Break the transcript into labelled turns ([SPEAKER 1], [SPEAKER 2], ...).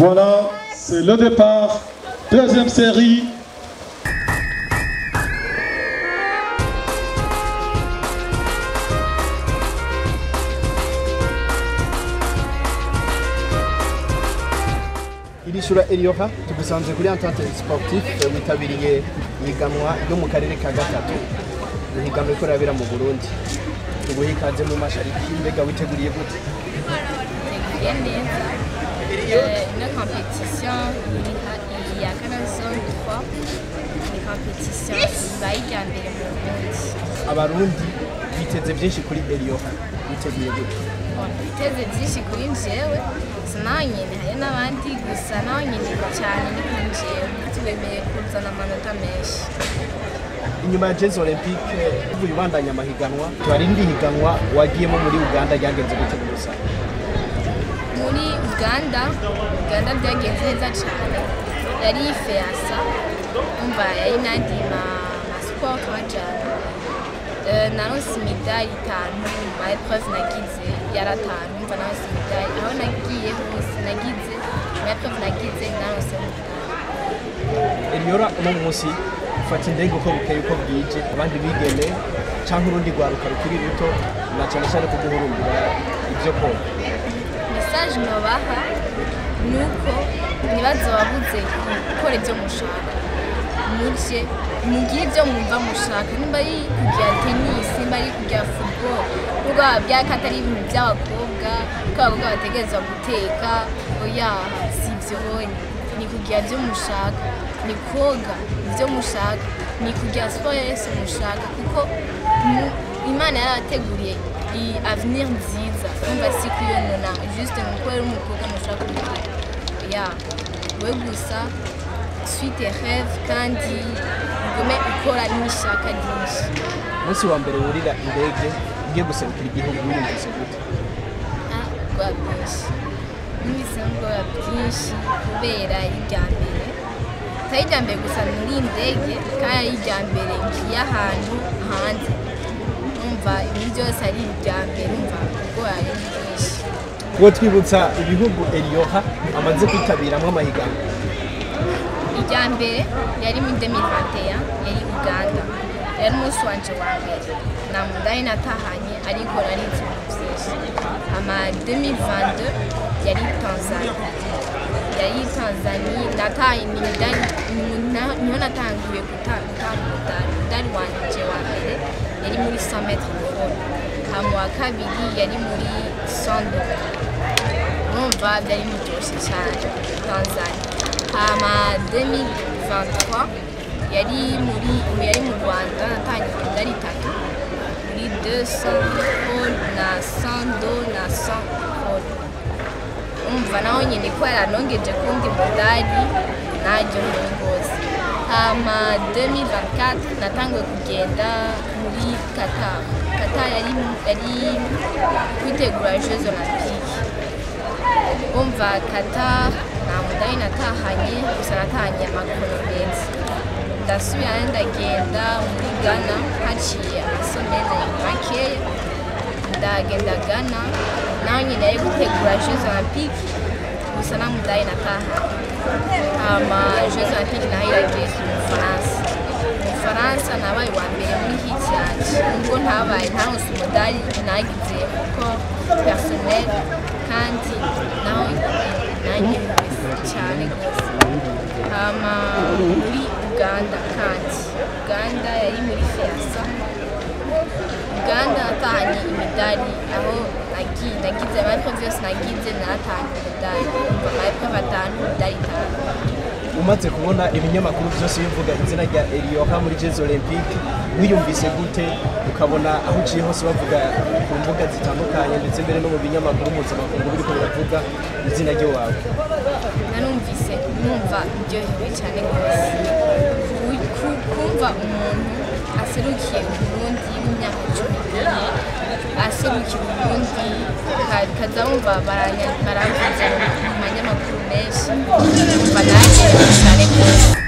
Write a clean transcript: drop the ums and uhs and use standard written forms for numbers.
[SPEAKER 1] Voilà, c'est le départ. Deuxième série.
[SPEAKER 2] Irishura Elioha tugusanze kuri Entente Sportif witabiriye ihiganwa ryo mu karere ka gatatu. Ihiganwa riko rabera mu Burundi. Tuguhe ikaze mu mashariki mbega witeguriye gute?
[SPEAKER 3] Une compétition, il y a Canal Zone 3, une compétition ibaye mbere mu Burundi.
[SPEAKER 2] Abarundi biteze byinshi kuri Elioha witeguye gute?
[SPEAKER 3] Biteze byinshi kuri njyewe naho nyine hari n'abandi gusa naho nyine cyane ni kuri njyewe tubemeye kuzana amanota menshi.
[SPEAKER 2] Inyuma ya Jeux Olympique uvuye ubandanya amahiganwa hari indi higanwa wagiyemo muri Uganda ryagenze gute gusa?
[SPEAKER 3] Muri Uganda byagenze neza cyane, yari FEASA umva yari n'andi ma sport majana. Naronse imidari 5 ma épreuve nagize yaratanu umva naronse imidari aho nagiye hose nagize ma épreuve nagize naronse imidari.
[SPEAKER 2] Eliora uno munsi ufata indege uko bukeye uko bwije abandi bigene canke urundi rwaruka rukiri ruto na cyane cyane ko guhurumbira ibyo ko
[SPEAKER 3] message nobaha nuko nibazo wabuze gukora ibyo mushaka muje mugiye ibyo mwumva mushaka nimba ari kujya tennis nimba ari kujya football kuko byakatari ibintu by'abakobwa kabakobwa bategereza guteka oya sivyo ni kujya ibyo mushaka ni koga ibyo mushaka ni kujya sport yose mushaka kuko Imana yarateguriye avenir nziza umva si kuyonona juste mukorera umukobwa mushaka ya we gusa suite rêve kandi ugume ukora n'ishaka ryinshi.
[SPEAKER 2] Munsi wa mbere wurira indege ugiye guserukira igihugu wiyumvise gute?
[SPEAKER 3] Kwa byinshi numvise ngo byinshi kubera irya mbere atari irya mbere gusa muri indege kandi irya mbere ngiye ahantu hanze umva ibintu byose ari irya mbere umva ubwo ari byinshi.
[SPEAKER 2] Uwo twibutsa ibihugu Elioha amaze kwitabiramo amahiganwa.
[SPEAKER 3] Irya mbere yari muri 2021 yari Uganda, yari umunsi wanje wa mbere na mudari natahanye ariko nari nzi byinshi. Ama 2022 yari Tanzania nataye imidari niho natangiye gutanga umudari wanje wa mbere yari muri 100 metres vol. Hama wa kabiri yari muri 100 umva byari muryoshe cyane Tanzania. Hama 2023 yari mu Rwanda natangiye imidari 3 muri 200 vol na 100 do na 100 vol. Umva naho nyine ko yaranongeje kundi mudari najyo rwose. Hama 2024 natangiye kugenda muri Qatar yari kwitegura Jeux Olympiques. Umva Qatar nta mudari natahanye gusa natahanye amakuru meza. Ndasubira ndagenda muri Ghana haciye amasomene makeya ndagenda Ghana naho nyine yari gutegura Jeux Olympiques gusa nta mudari natahanye. Hama Jeux Olympiques naho iragiye mu Faransa nabaye wa mbere muri hit yanje ubwo ntaronse umudari nagize kuko personnel kandi naho nanjye cyane rwose. Hama muri Uganda yari muri FEASA. Uganda natahanye imidari aho nagize amayepfo byose nagize natahanye imidari amayepfo 5 imidari 5.
[SPEAKER 2] Umaze kubona ibinyamakuru byose bivuga izina rya Elioha muri Jeux Olympique wiyumvise gute ukabona aho uciye hose bavuga ku mbuga zitandukanye ndetse mbere no mu binyamakuru mpuzamakungu biriko biravuga izina ryo wawe?
[SPEAKER 3] Nanumvise numva iryohewe cyane rwose kumva umuntu aserukiye Burundi y'imyaka 10 aserukiye Burundi kaza wumva barangiza mu manyamakuru menshi umva nanjye cyane rwose.